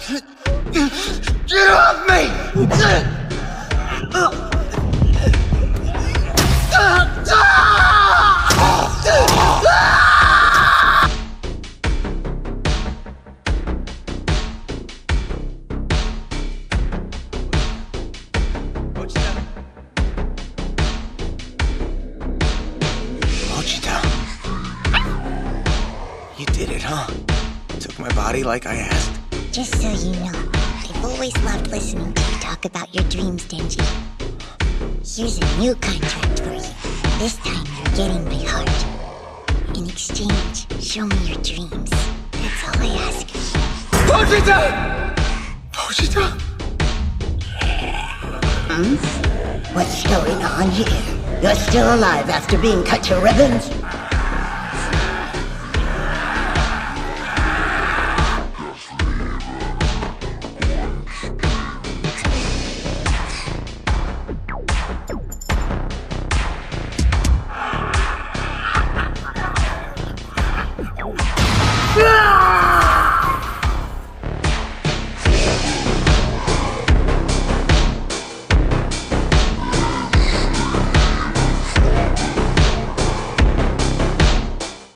Get off me! You did it, huh? Took my body like I asked. Just so you know, I've always loved listening to you talk about your dreams, Denji. Here's a new contract for you. This time you're getting my heart. In exchange, show me your dreams. That's all I ask. Vegeta! Vegeta! What's going on here? You're still alive after being cut to ribbons? Ah!